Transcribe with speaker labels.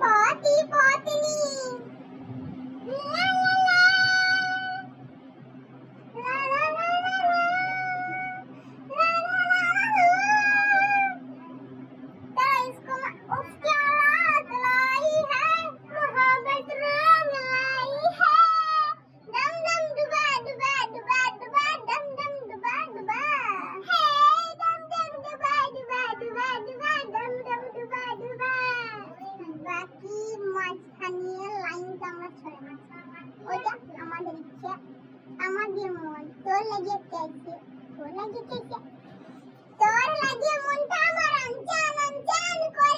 Speaker 1: पति पत्नी ला ला ला ला ला ला ला ला ला ला ला इसको उफ क्या रात लाई है मोहब्बत रंग लाई है दम दम डुबा डुबा डुबा डुबा दम दम डुबा डुबा है दम दम डुबा डुबा डुबा डुबा दम दम डुबा डुबा বাকি মাঝখানে লাইনটা আমরা ছড়ে না ওটা আমাদের ইচ্ছা আমাদের মন তোর লাগে চাইছে তোর লাগে চাইছে তোর লাগে মনটা আমার আনচান আনচান করে